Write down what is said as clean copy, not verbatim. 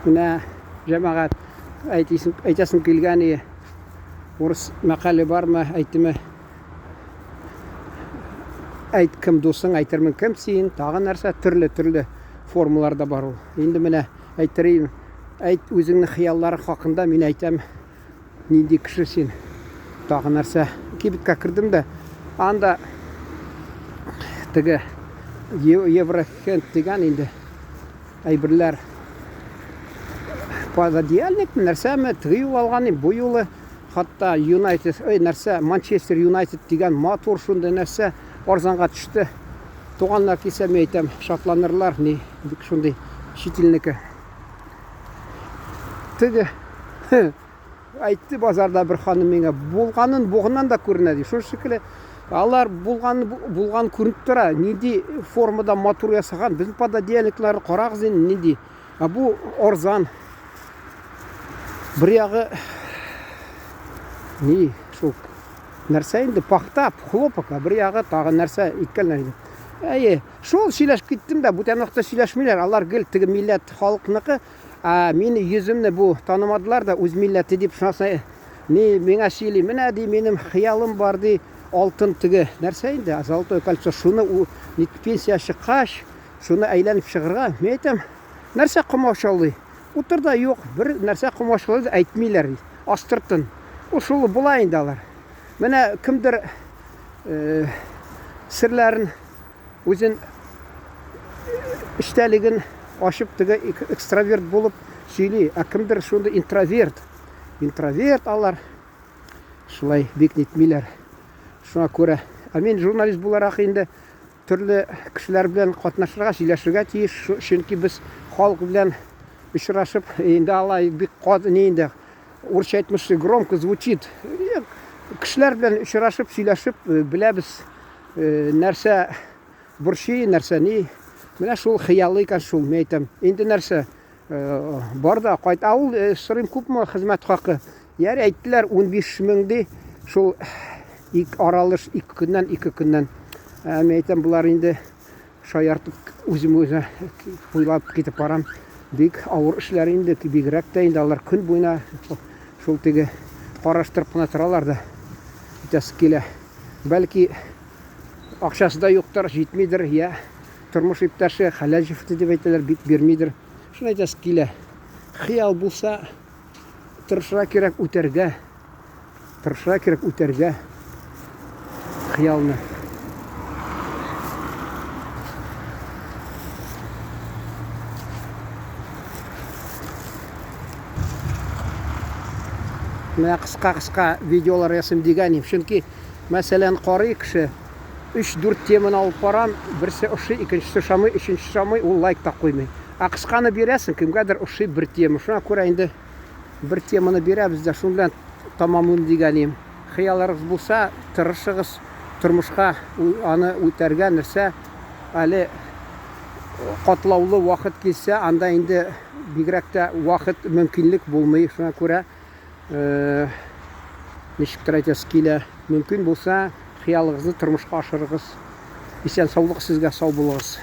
Менә җәмәгать әйтәсем килгән урыс мәкале бармы, әйтеме, әйт кем дусың, әйтермен кем син, тагы нәрсә, төрле формаларда бар ул. Инде менә әйтерим, әйт үзеңнең хыялларың хакында, мин әйтәм, нинди кеше син, тагы нәрсә. Кибеткә кердем дә, анда теге Еврохенд дигән инде әйберләр, пододеяльник нәрсәме, тыю алган, бу юлы хатта Юнайтед, нәрсә, Манчестер Юнайтед дигән матур шундай нәрсә арзанга төште. Туганнар килсә, мен әйтәм, шатланырлар, ни, бик шундый шитилнеке. Теге әйтте базарда бер ханым миңа, булганын бугыннан да күренә ди. Шул шикелле алар булган күренеп тора, нинди формада матур ясаган, безнең пододеяльниклар карагыз инде нинди. Бу арзан. Бер ягы ни, шул нәрсә инде, пахта, хлопок, бер ягы тагы нәрсә иткәннәр инде. Шул сөйләшеп киттем дә, бүтән вакытта сөйләшмиләр. Алар гел теге милләт халыкныкы, мине йөземне бу танымадылар да, үз милләте дип шунысы ни миңа сөйли. Менә ди, минем хыялым бар ди, алтын теге нәрсә инде, золотое кольцо, шуны пенсия чыккач, шуны әйләнеп чыгарга. Мен әйтәм, нәрсә комачаулый? Утырда юк, бер нәрсә комачаулый әйтмиләр. Астыртын. Шул була инде алар. Менә кемдер серләрен үзен эштәлеген ашып теге экстраверт булып сөйли, кемдер шунда интроверт. Интроверт алар. Шулай бик нитмиләр. Шуңа күрә, мин журналист буларак инде төрле кешеләр белән катнашырга, сөйләшергә тиеш, чөнки без халык белән очрашып, инде алай бик кадни инде урысча әйтмешли громко звучит. Кешеләр белән очрашып, сөйләшеп, беләбез нәрсә бурчи, нәрсә ни. Менә шул хыялы икән шул, мен әйтәм. Инде нәрсә бар да кайт. Ул сорыйм, күпме хезмәт хакы? Яр әйттеләр 15 мең ди. Шул аралыш 2 көннән. Мен әйтәм, булар инде шаяртып үзем уйлап китеп барам. Бик авыр эшләр инде, бигрәк тә инде алар көн буена шул теге караштырып кына торалар да. Итәсе килә. Бәлки акчасы да юктыр, җитмидер, я тормыш иптәше Халәҗев дип әйтәләр, бик бирмидер. Шуны әйтәсе килә. Хыял булса, тырышырга кирәк үтәргә. Тырышырга кирәк үтәргә хыялны. Менә кыска видеолар ясыйм дигәнем. Чөнки, мәсәлән, карый кеше 3-4 теманы алып барам, берсе ошый, икенчесе шамый, өченчесе шамый, ул лайк та куймый. Кысканы бирәсең, кемгәдер ошый бер тема. Шуңа күрә инде бер теманы бирәбез дә, шуның белән тамамлыйм дигәнем. Хыялларыгыз булса, тырышыгыз тормышка, аны үтәргә нәрсә, әле катлаулы вакыт килсә, анда инде бигрәк тә вакыт мөмкинлек булмый. Шуңа күрә ничектер әйтәсе килә, мөмкин булса, хыялыгызны тормышка ашырыгыз. Исән саулык сезгә, сау булыгыз.